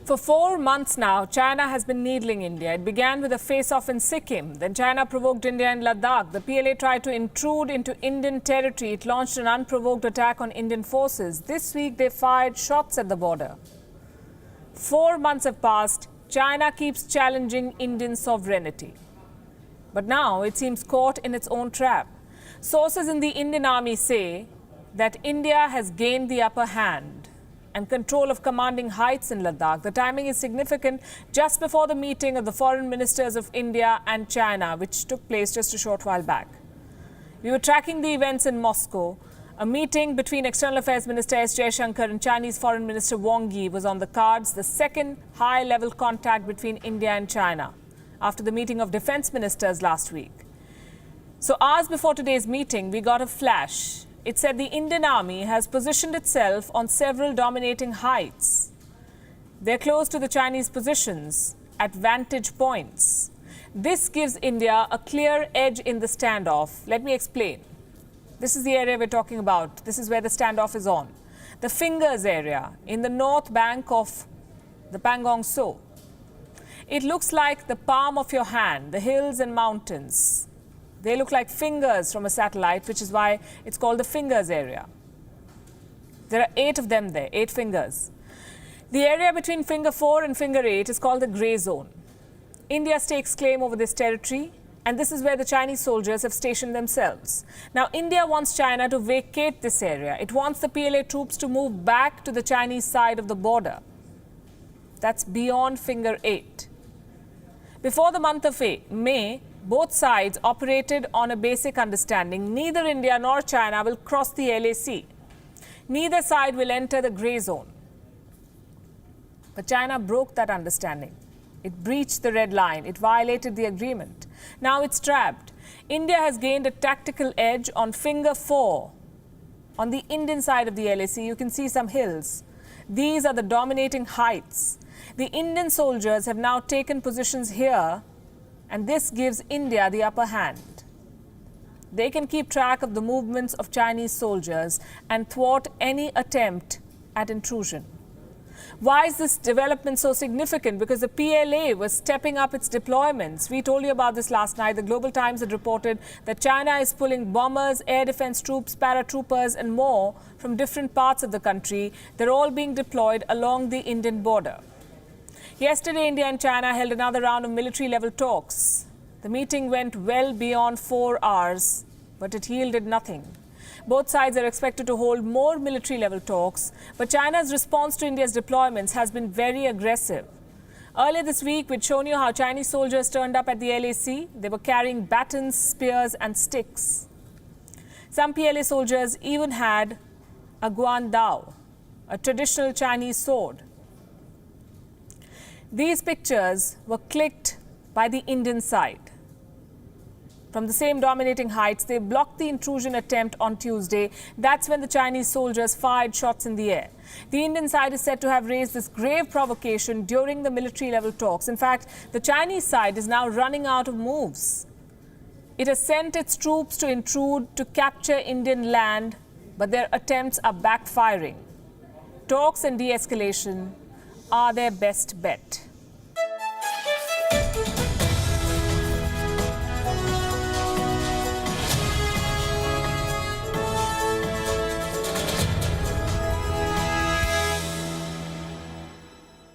For 4 months now, China has been needling India. It began with a face-off in Sikkim. Then China provoked India in Ladakh. The PLA tried to intrude into Indian territory. It launched an unprovoked attack on Indian forces. This week, they fired shots at the border. 4 months have passed. China keeps challenging Indian sovereignty. But now it seems caught in its own trap. Sources in the Indian army say that India has gained the upper hand and control of commanding heights in Ladakh. The timing is significant just before the meeting of the foreign ministers of India and China, which took place just a short while back. We were tracking the events in Moscow. A meeting between External Affairs Minister S. Jaishankar and Chinese Foreign Minister Wang Yi was on the cards, the second high-level contact between India and China after the meeting of defense ministers last week. So hours before today's meeting, we got a flash. It said the Indian army has positioned itself on several dominating heights. They're close to the Chinese positions at vantage points. This gives India a clear edge in the standoff. Let me explain. This is the area we're talking about. This is where the standoff is on. The Fingers area in the north bank of the Pangong Tso. It looks like the palm of your hand, the hills and mountains. They look like fingers from a satellite, which is why it's called the Fingers area. There are 8 of them there, 8 fingers. The area between Finger 4 and Finger 8 is called the Grey Zone. India stakes claim over this territory, and this is where the Chinese soldiers have stationed themselves. Now, India wants China to vacate this area. It wants the PLA troops to move back to the Chinese side of the border. That's beyond Finger 8. Before the month of May, both sides operated on a basic understanding. Neither India nor China will cross the LAC. Neither side will enter the grey zone. But China broke that understanding. It breached the red line. It violated the agreement. Now it's trapped. India has gained a tactical edge on Finger 4. On the Indian side of the LAC, you can see some hills. These are the dominating heights. The Indian soldiers have now taken positions here, and this gives India the upper hand. They can keep track of the movements of Chinese soldiers and thwart any attempt at intrusion. Why is this development so significant? Because the PLA was stepping up its deployments. We told you about this last night. The Global Times had reported that China is pulling bombers, air defense troops, paratroopers and more from different parts of the country. They're all being deployed along the Indian border. Yesterday, India and China held another round of military-level talks. The meeting went well beyond 4 hours, but it yielded nothing. Both sides are expected to hold more military-level talks, but China's response to India's deployments has been very aggressive. Earlier this week, we'd shown you how Chinese soldiers turned up at the LAC. They were carrying batons, spears and sticks. Some PLA soldiers even had a guan dao, a traditional Chinese sword. These pictures were clicked by the Indian side. From the same dominating heights, they blocked the intrusion attempt on Tuesday. That's when the Chinese soldiers fired shots in the air. The Indian side is said to have raised this grave provocation during the military-level talks. In fact, the Chinese side is now running out of moves. It has sent its troops to intrude to capture Indian land, but their attempts are backfiring. Talks and de-escalation are their best bet.